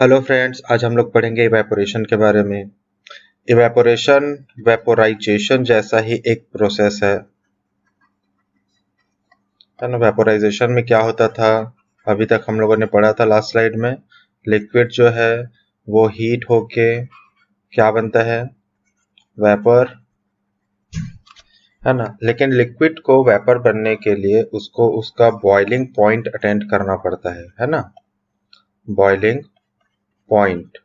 Hello friends, आज हम लोग पढ़ेंगे इवेपोरेशन के बारे में। इवेपोरेशन वेपोराइजेशन जैसा ही एक प्रोसेस है ना। वेपोराइजेशन में क्या होता था, अभी तक हम लोगों ने पढ़ा था लास्ट स्लाइड में। लिक्विड जो है वो हीट होके क्या बनता है, वेपर, है ना। लेकिन लिक्विड को वेपर बनने के लिए उसको उसका बॉइलिंग पॉइंट अटेंड करना पड़ता है ना। बॉइलिंग पॉइंट,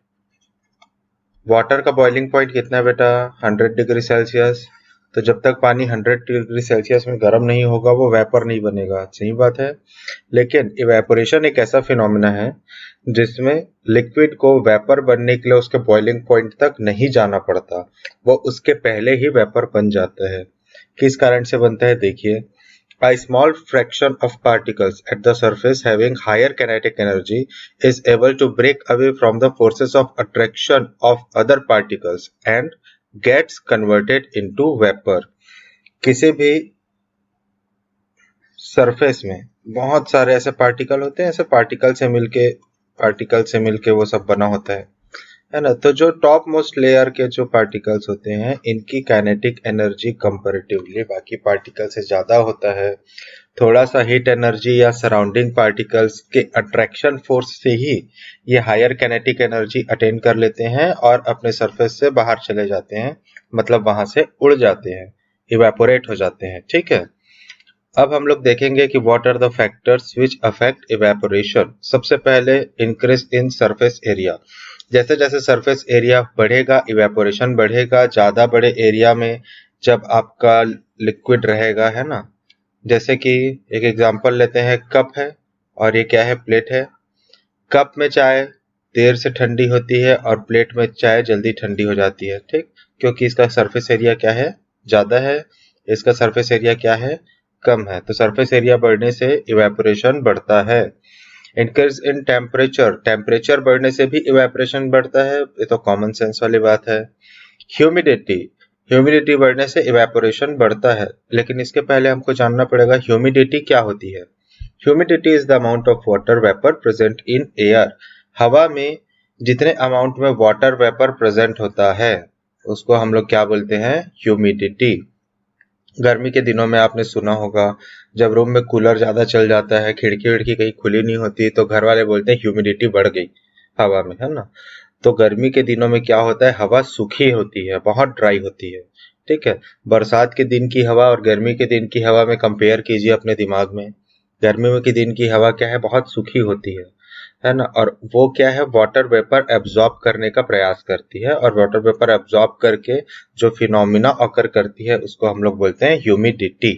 वाटर का बॉइलिंग पॉइंट कितना है बेटा, 100 डिग्री सेल्सियस। तो जब तक पानी 100 डिग्री सेल्सियस में गर्म नहीं होगा वो वेपर नहीं बनेगा, सही बात है। लेकिन इवेपोरेशन एक ऐसा फिनोमिना है जिसमें लिक्विड को वेपर बनने के लिए उसके बॉइलिंग पॉइंट तक नहीं जाना पड़ता, वो उसके पहले ही वेपर बन जाता है। किस कारण से बनता है देखिए। A small fraction of particles at the surface having higher kinetic energy is able to break away from the forces of attraction of other particles and gets converted into vapor। किसी भी सरफेस में बहुत सारे ऐसे particle होते हैं, ऐसे particle से मिलके वो सब बना होता है ना। तो जो टॉप मोस्ट लेयर के जो पार्टिकल्स होते हैं इनकी काइनेटिक एनर्जी कंपैरेटिवली बाकी पार्टिकल से ज्यादा होता है। थोड़ा सा हीट एनर्जी या सराउंडिंग पार्टिकल्स के अट्रैक्शन फोर्स से ही ये हायर काइनेटिक एनर्जी अटेन कर लेते हैं और अपने सरफेस से बाहर चले जाते हैं, मतलब वहां से उड़ जाते हैं, इवेपोरेट हो जाते हैं। ठीक है, अब हम लोग देखेंगे कि what are the factors which affect evaporation. सबसे पहले इंक्रीज इन सरफेस एरिया। जैसे जैसे सरफेस एरिया बढ़ेगा इवेपोरेशन बढ़ेगा। ज्यादा बड़े एरिया में जब आपका लिक्विड रहेगा, है ना, जैसे कि एक एग्जांपल लेते हैं, कप है और ये क्या है, प्लेट है। कप में चाय देर से ठंडी होती है और प्लेट में चाय जल्दी ठंडी हो जाती है, ठीक, क्योंकि इसका सरफेस एरिया क्या है, ज्यादा है, इसका सरफेस एरिया क्या है, कम है। तो सरफेस एरिया बढ़ने से इवेपोरेशन बढ़ता है। इंक्रीज इन टेम्परेचर, टेम्परेचर बढ़ने से भी इवेपोरेशन बढ़ता है, ये तो कॉमन सेंस वाली बात है। ह्यूमिडिटी, ह्यूमिडिटी बढ़ने से इवेपोरेशन बढ़ता है। लेकिन इसके पहले हमको जानना पड़ेगा ह्यूमिडिटी क्या होती है। Humidity is the amount of water vapour present in air. हवा में जितने अमाउंट में वाटर वेपर प्रेजेंट होता है उसको हम लोग क्या बोलते हैं, ह्यूमिडिटी। गर्मी के दिनों में आपने सुना होगा, जब रूम में कूलर ज्यादा चल जाता है, खिड़की विड़की कहीं खुली नहीं होती, तो घर वाले बोलते हैं ह्यूमिडिटी बढ़ गई हवा में, है ना। तो गर्मी के दिनों में क्या होता है, हवा सूखी होती है, बहुत ड्राई होती है। ठीक है, बरसात के दिन की हवा और गर्मी के दिन की हवा में कंपेयर कीजिए अपने दिमाग में। गर्मी में के दिन की हवा क्या है, बहुत सूखी होती है ना। और वो क्या है, वाटर वेपर एब्जॉर्ब करने का प्रयास करती है, और वाटर वेपर एब्जॉर्ब करके जो फिनोमिना ऑकर करती है उसको हम लोग बोलते हैं ह्यूमिडिटी।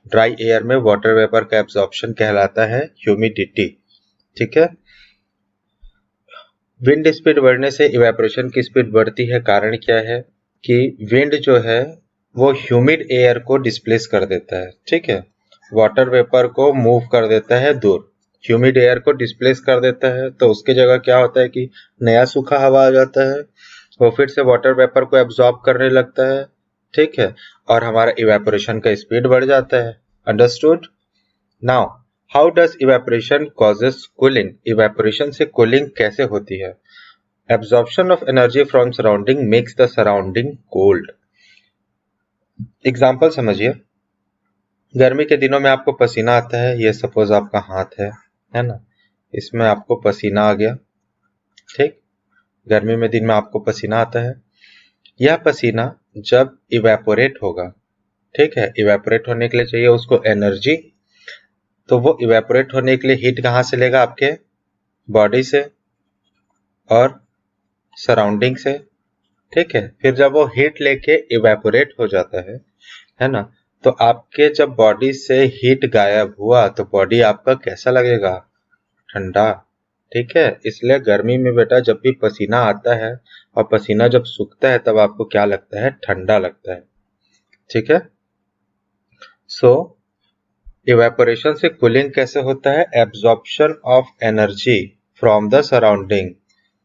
ड्राई एयर में वाटर वेपर का एब्जॉर्प्शन कहलाता है ह्यूमिडिटी। ठीक है, विंड स्पीड बढ़ने से इवेपोरेशन की स्पीड बढ़ती है। कारण क्या है कि विंड जो है वो ह्यूमिड एयर को डिस्प्लेस कर देता है। ठीक है, वाटर वेपर को मूव कर देता है दूर, ह्यूमिड एयर को डिस्प्लेस कर देता है। तो उसके जगह क्या होता है कि नया सूखा हवा आ जाता है, वो फिर से वाटर वेपर को एब्जॉर्ब करने लगता है। ठीक है, और हमारा इवेपोरेशन का स्पीड बढ़ जाता है। Understood. Now how does evaporation causes cooling. Evaporation से कूलिंग कैसे होती है। Absorption of energy from surrounding makes the surrounding cold. Example समझिए, गर्मी के दिनों में आपको पसीना आता है, ये सपोज आपका हाथ है ना, इसमें आपको पसीना आ गया। ठीक, गर्मी में दिन में आपको पसीना आता है। यह पसीना जब इवेपोरेट होगा, ठीक है, इवेपोरेट होने के लिए चाहिए उसको एनर्जी, तो वो इवेपोरेट होने के लिए हीट कहाँ से लेगा, आपके बॉडी से और सराउंडिंग से। ठीक है, फिर जब वो हीट लेके इवेपोरेट हो जाता है ना, तो आपके जब बॉडी से हीट गायब हुआ तो बॉडी आपका कैसा लगेगा, ठंडा। ठीक है, इसलिए गर्मी में बेटा जब भी पसीना आता है और पसीना जब सूखता है तब आपको क्या लगता है, ठंडा लगता है। ठीक है, सो इवेपोरेशन से कूलिंग कैसे होता है, absorption of energy from the surrounding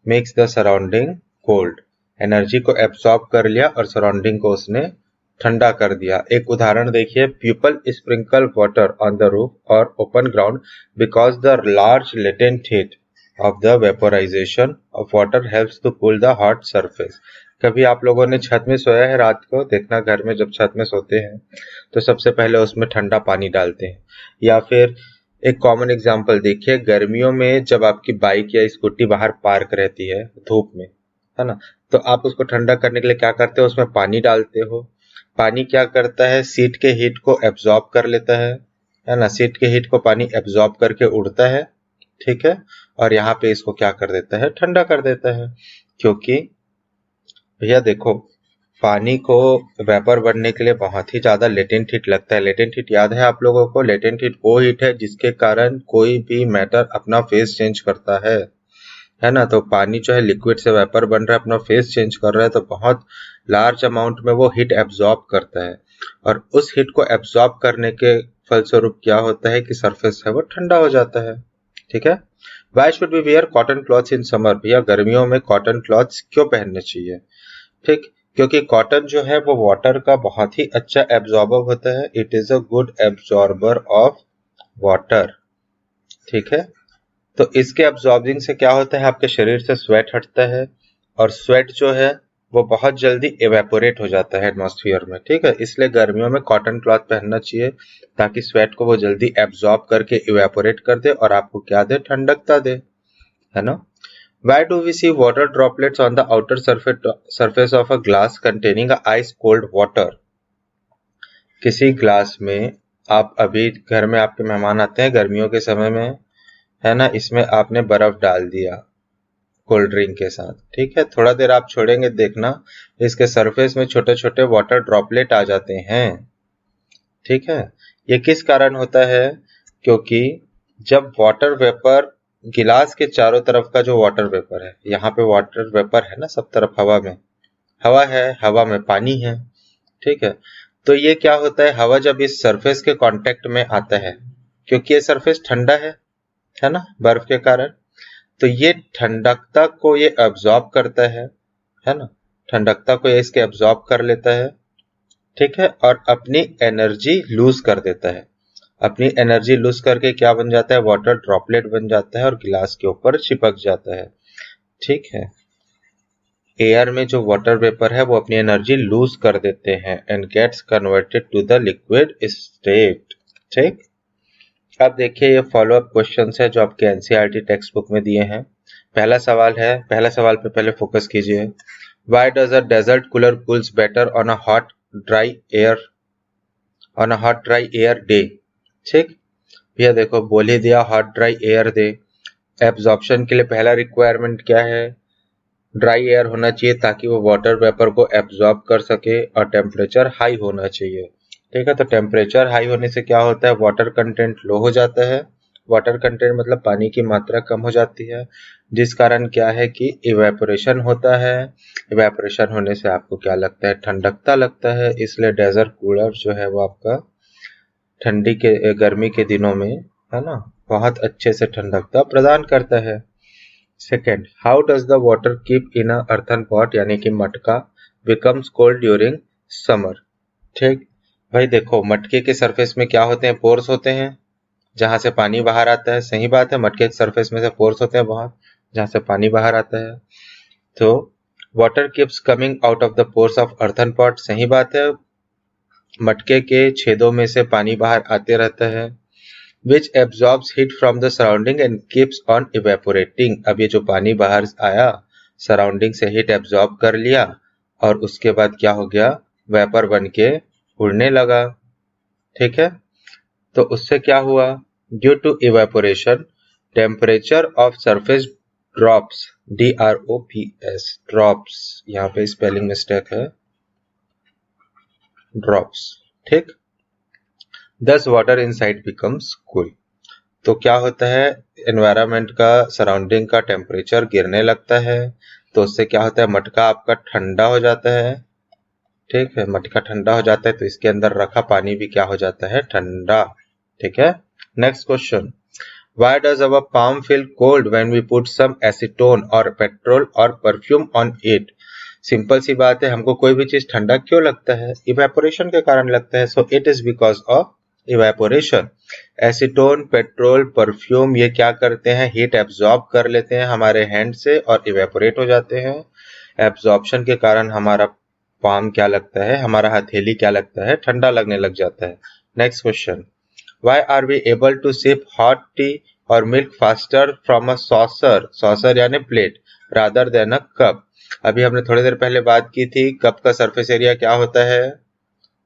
makes the surrounding cold. Energy को एब्सॉर्ब कर लिया और सराउंडिंग को उसने ठंडा कर दिया। एक उदाहरण देखिए, people sprinkle water on the roof और open ground because the large latent heat of the vaporization of water helps to cool the hot surface. कभी आप लोगों ने छत में सोया है रात को? देखना घर में जब छत में सोते हैं तो सबसे पहले उसमें ठंडा पानी डालते हैं। या फिर एक कॉमन एग्जांपल देखिए, गर्मियों में जब आपकी बाइक या स्कूटी बाहर पार्क रहती है धूप में, है ना, तो आप उसको ठंडा करने के लिए क्या करते हो? उसमें पानी डालते हो। पानी क्या करता है? सीट के हीट को एब्जॉर्ब कर लेता है ना। सीट के हीट को पानी एब्जॉर्ब करके उड़ता है, ठीक है, और यहाँ पे इसको क्या कर देता है? ठंडा कर देता है। क्योंकि भैया देखो, पानी को वेपर बनने के लिए बहुत ही ज्यादा लेटेंट हीट लगता है। लेटेंट हीट याद है आप लोगों को? लेटेंट हीट वो हीट है जिसके कारण कोई भी मैटर अपना फेस चेंज करता है ना। तो पानी जो है लिक्विड से वेपर बन रहा है, अपना फेस चेंज कर रहा है, तो बहुत लार्ज अमाउंट में वो हीट एब्जॉर्ब करता है, और उस हीट को एब्जॉर्ब करने के फलस्वरूप क्या होता है कि सरफेस है वो ठंडा हो जाता है, ठीक है। Why should we wear cotton clothes in summer? भैया गर्मियों में कॉटन क्लॉथ्स क्यों पहनने चाहिए? ठीक, क्योंकि कॉटन जो है वो वाटर का बहुत ही अच्छा एब्जॉर्बर होता है। It is a good absorber of water, ठीक है। तो इसके एब्जॉर्बिंग से क्या होता है? आपके शरीर से स्वेट हटता है, और स्वेट जो है वो बहुत जल्दी इवेपोरेट हो जाता है एटमॉस्फेयर में, ठीक है। इसलिए गर्मियों में कॉटन क्लॉथ पहनना चाहिए ताकि स्वेट को वो जल्दी एब्जॉर्ब करके इवेपोरेट कर दे और आपको क्या दे? ठंडकता दे, है ना। Why do we see water droplets on the outer surface of a glass containing a ice cold water? किसी ग्लास में, आप अभी घर में आपके मेहमान आते हैं गर्मियों के समय में, है ना, इसमें आपने बर्फ डाल दिया कोल्ड ड्रिंक के साथ, ठीक है। थोड़ा देर आप छोड़ेंगे, देखना इसके सरफेस में छोटे छोटे वाटर ड्रॉपलेट आ जाते हैं, ठीक है। ये किस कारण होता है? क्योंकि जब वाटर वेपर गिलास के चारों तरफ का जो वाटर वेपर है, यहाँ पे वाटर वेपर है ना सब तरफ, हवा में हवा है, हवा में पानी है, ठीक है। तो ये क्या होता है? हवा जब इस सरफेस के कांटेक्ट में आता है, क्योंकि ये सरफेस ठंडा है ना, बर्फ के कारण, तो ये ठंडकता को ये एब्जॉर्ब करता है ना। ठंडकता को ये इसके एब्जॉर्ब कर लेता है, ठीक है, और अपनी एनर्जी लूज कर देता है। अपनी एनर्जी लूज करके क्या बन जाता है? वाटर ड्रॉपलेट बन जाता है और गिलास के ऊपर चिपक जाता है, ठीक है। एयर में जो वाटर वेपर है वो अपनी एनर्जी लूज कर देते हैं and gets converted to the liquid state, ठीक। अब देखिए ये फॉलो अप क्वेश्चंस है जो आपके एनसीईआरटी टेक्स्ट बुक में दिए हैं। पहला सवाल है, पहला सवाल पे पहले फोकस कीजिए। Why does a desert cooler cools better on a hot dry air day? ठीक, भैया देखो बोल ही दिया hot dry air day. Absorption के लिए पहला रिक्वायरमेंट क्या है? ड्राई एयर होना चाहिए ताकि वो वाटर वेपर को एब्जॉर्ब कर सके, और टेम्परेचर हाई होना चाहिए, ठीक है। तो टेम्परेचर हाई होने से क्या होता है? वाटर कंटेंट लो हो जाता है। वाटर कंटेंट मतलब पानी की मात्रा कम हो जाती है, जिस कारण क्या है कि इवेपोरेशन होता है। इवेपोरेशन होने से आपको क्या लगता है? ठंडकता लगता है। इसलिए डेजर्ट कूलर जो है वो आपका गर्मी के दिनों में, है ना, बहुत अच्छे से ठंडकता प्रदान करता है। Second, how does the water keep in a earthen pot यानी कि मटका बिकम्स कोल्ड ड्यूरिंग समर? ठीक भाई देखो, मटके के सरफेस में क्या होते हैं? पोर्स होते हैं जहां से पानी बाहर आता है। सही बात है, मटके के सरफेस में से पोर्स होते हैं बाहर जहां से पानी बाहर आता है। तो water keeps coming out of the pores of earthen pot, सही बात है, मटके के छेदों में से पानी बाहर आते रहता है। which absorbs heat from the surrounding and keeps on evaporating। अब ये जो पानी बाहर आया, सराउंडिंग से हीट एब्जॉर्ब कर लिया, और उसके बाद क्या हो गया? वेपर बन के उड़ने लगा, ठीक है। तो उससे क्या हुआ? Due to evaporation temperature of surface drops, DROPS, drops, यहाँ पे स्पेलिंग मिस्टेक है, ड्रॉप्स, ठीक। दस वाटर इनसाइड बिकम्स कूल। तो क्या होता है? एनवायरनमेंट का, सराउंडिंग का टेम्परेचर गिरने लगता है, तो उससे क्या होता है? मटका आपका ठंडा हो जाता है, ठीक है। मटका ठंडा हो जाता है तो इसके अंदर रखा पानी भी क्या हो जाता है? ठंडा, ठीक है। Next question, why does our palm feel cold when we put some acetone और पेट्रोल और परफ्यूम ऑन इट? सिंपल सी बात है, हमको कोई भी चीज ठंडा क्यों लगता है? इवेपोरेशन के कारण लगता है। So it is because of evaporation. Acetone, petrol, perfume ये क्या करते हैं, हीट एब्जॉर्ब कर लेते हैं हमारे हैंड से और इवेपोरेट हो जाते हैं। एब्जॉर्प्शन के कारण हमारा पाम क्या लगता है, हमारा हथेली क्या लगता है, ठंडा लगने लग जाता है। Next question, why are we able to sip hot tea और milk faster from a saucer, saucer यानी plate, rather than a cup. अभी हमने थोड़ी देर पहले बात की थी, कप का सरफेस एरिया क्या होता है,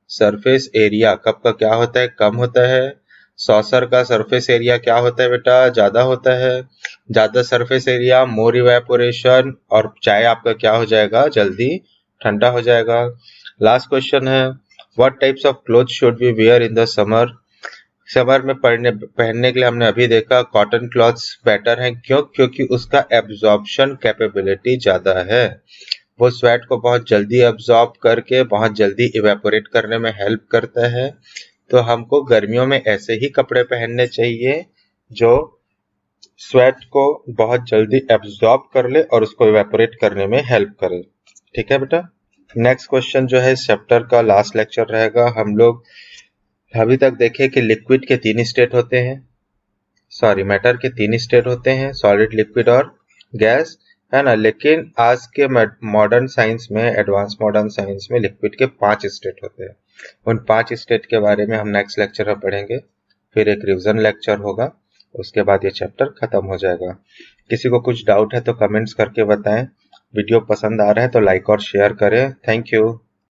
सरफेस एरिया कप का क्या होता है, कम होता है। सॉसर का सरफेस एरिया क्या होता है बेटा, ज्यादा होता है। ज्यादा सरफेस एरिया, मोर इवेपोरेशन, और चाय आपका क्या हो जाएगा, जल्दी ठंडा हो जाएगा। लास्ट क्वेश्चन है, what types of cloth should we wear in the summer. Summer में पहनने के लिए हमने अभी देखा कॉटन क्लॉथ्स बेटर हैं, क्यों, क्योंकि उसका एब्जॉर्प्शन कैपेबिलिटी ज्यादा है, वो स्वेट को बहुत जल्दी एब्जॉर्ब करके बहुत जल्दी इवेपोरेट करने में हेल्प करता है। तो हमको गर्मियों में ऐसे ही कपड़े पहनने चाहिए जो स्वेट को बहुत जल्दी एब्जॉर्ब कर ले और उसको इवेपोरेट करने में हेल्प करे। ठीक है बेटा। नेक्स्ट क्वेश्चन जो है इस चैप्टर का लास्ट लेक्चर रहेगा। हम लोग अभी तक देखे कि लिक्विड के 3 स्टेट होते हैं, सॉरी मैटर के 3 स्टेट होते हैं, सॉलिड, लिक्विड और गैस, है ना। लेकिन आज के मॉडर्न साइंस में, एडवांस मॉडर्न साइंस में लिक्विड के 5 स्टेट होते हैं। उन 5 स्टेट के बारे में हम नेक्स्ट लेक्चर में पढ़ेंगे, फिर एक रिवीजन लेक्चर होगा, उसके बाद ये चैप्टर खत्म हो जाएगा। किसी को कुछ डाउट है तो कमेंट्स करके बताएं। वीडियो पसंद आ रहा है तो लाइक और शेयर करें। Thank you.